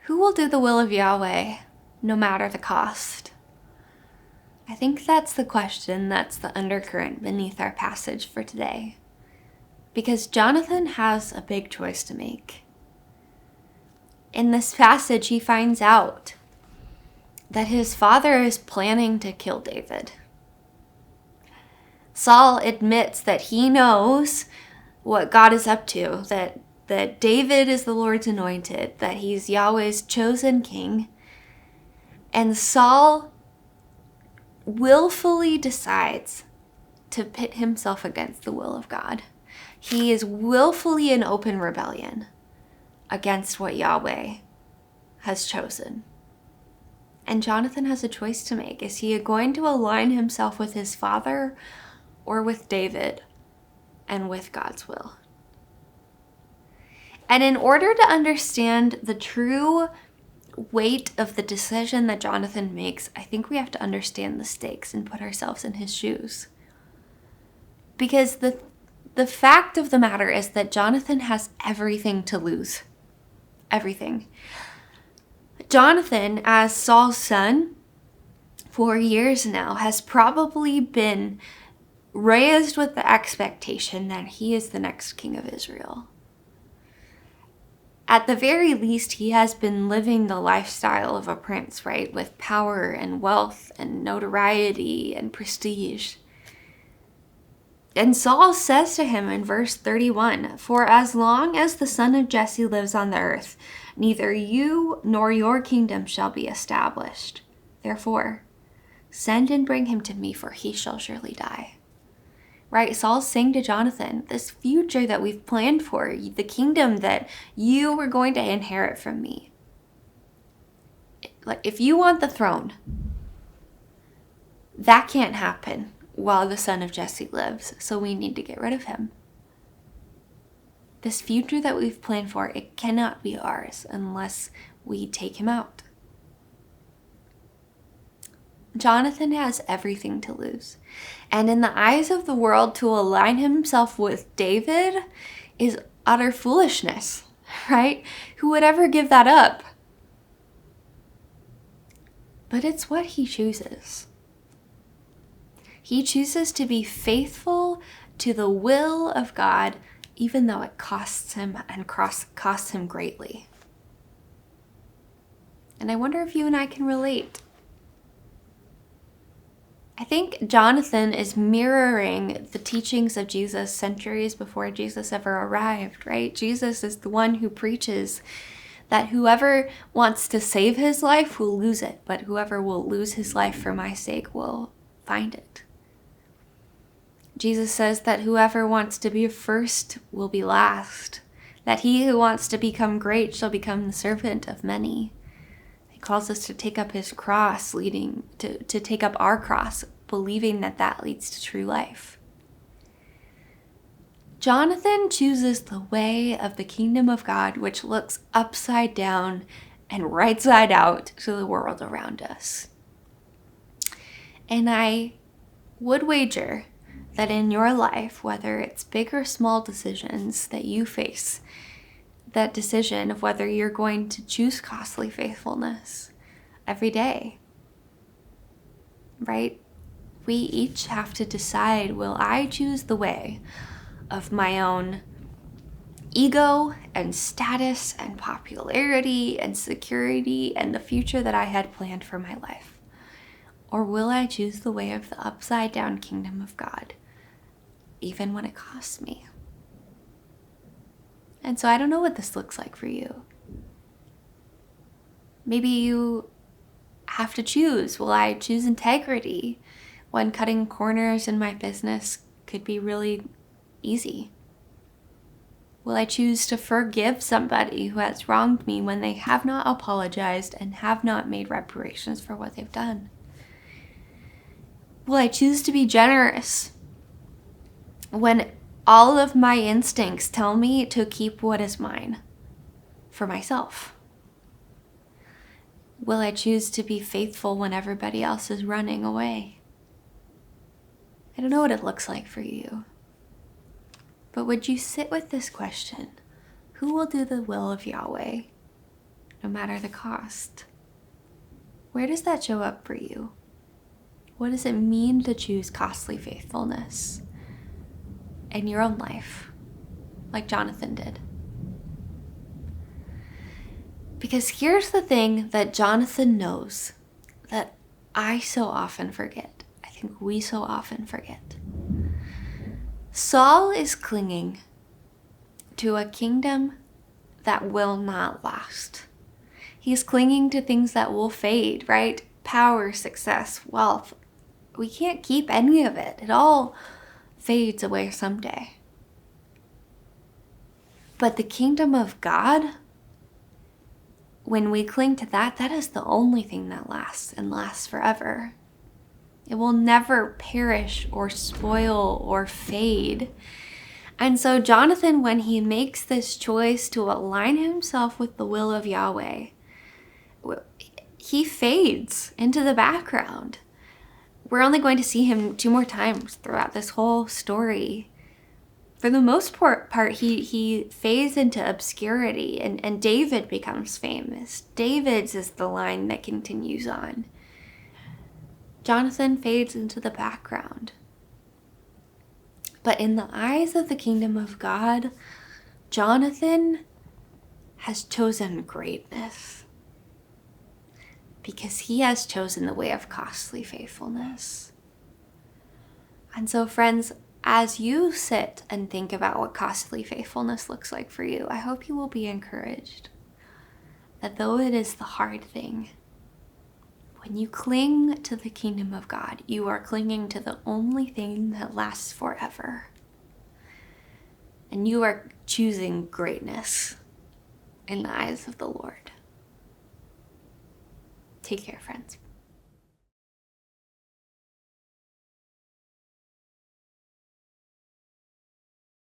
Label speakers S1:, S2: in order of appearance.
S1: Who will do the will of Yahweh, no matter the cost? I think that's the question that's the undercurrent beneath our passage for today. Because Jonathan has a big choice to make. In this passage, he finds out that his father is planning to kill David. Saul admits that he knows what God is up to, that David is the Lord's anointed, that he's Yahweh's chosen king. And Saul willfully decides to pit himself against the will of God. He is willfully in open rebellion against what Yahweh has chosen. And Jonathan has a choice to make. Is he going to align himself with his father or with David and with God's will? And in order to understand the true weight of the decision that Jonathan makes, I think we have to understand the stakes and put ourselves in his shoes. Because the fact of the matter is that Jonathan has everything to lose. Everything. Jonathan, as Saul's son, for years now, has probably been raised with the expectation that he is the next king of Israel. At the very least, he has been living the lifestyle of a prince, right? With power and wealth and notoriety and prestige. And Saul says to him in verse 31, "For as long as the son of Jesse lives on the earth, neither you nor your kingdom shall be established. Therefore, send and bring him to me, for he shall surely die." Right? Saul's saying to Jonathan, this future that we've planned for, the kingdom that you were going to inherit from me. Like, if you want the throne, that can't happen while the son of Jesse lives. So we need to get rid of him. This future that we've planned for, it cannot be ours unless we take him out. Jonathan has everything to lose. And in the eyes of the world, to align himself with David is utter foolishness, right? Who would ever give that up? But it's what he chooses. He chooses to be faithful to the will of God, even though it costs him and costs him greatly. And I wonder if you and I can relate. I think Jonathan is mirroring the teachings of Jesus centuries before Jesus ever arrived, right? Jesus is the one who preaches that whoever wants to save his life will lose it, but whoever will lose his life for my sake will find it. Jesus says that whoever wants to be first will be last, that he who wants to become great shall become the servant of many. He calls us to take up his cross, leading to take up our cross, believing that that leads to true life. Jonathan chooses the way of the kingdom of God, which looks upside down and right side out to the world around us. And I would wager that in your life, whether it's big or small decisions that you face, that decision of whether you're going to choose costly faithfulness every day, right? We each have to decide, will I choose the way of my own ego and status and popularity and security and the future that I had planned for my life? Or will I choose the way of the upside down kingdom of God, even when it costs me? And so I don't know what this looks like for you. Maybe you have to choose. Will I choose integrity when cutting corners in my business could be really easy? Will I choose to forgive somebody who has wronged me when they have not apologized and have not made reparations for what they've done? Will I choose to be generous when all of my instincts tell me to keep what is mine for myself? Will I choose to be faithful when everybody else is running away? I don't know what it looks like for you. But would you sit with this question? Who will do the will of Yahweh, no matter the cost. Where does that show up for you? What does it mean to choose costly faithfulness in your own life, like Jonathan did? Because here's the thing that Jonathan knows that I so often forget. I think we so often forget. Saul is clinging to a kingdom that will not last. He's clinging to things that will fade, right? Power, success, wealth. We can't keep any of it. It all fades away someday. But the kingdom of God, when we cling to that, that is the only thing that lasts and lasts forever. It will never perish or spoil or fade. And so Jonathan, when he makes this choice to align himself with the will of Yahweh, he fades into the background. We're only going to see him 2 more times throughout this whole story. For the most part, he fades into obscurity, and David becomes famous. David's is the line that continues on. Jonathan fades into the background. But in the eyes of the kingdom of God, Jonathan has chosen greatness because he has chosen the way of costly faithfulness. And so, friends, as you sit and think about what costly faithfulness looks like for you, I hope you will be encouraged that though it is the hard thing, when you cling to the kingdom of God, you are clinging to the only thing that lasts forever. And you are choosing greatness in the eyes of the Lord. Take care, friends.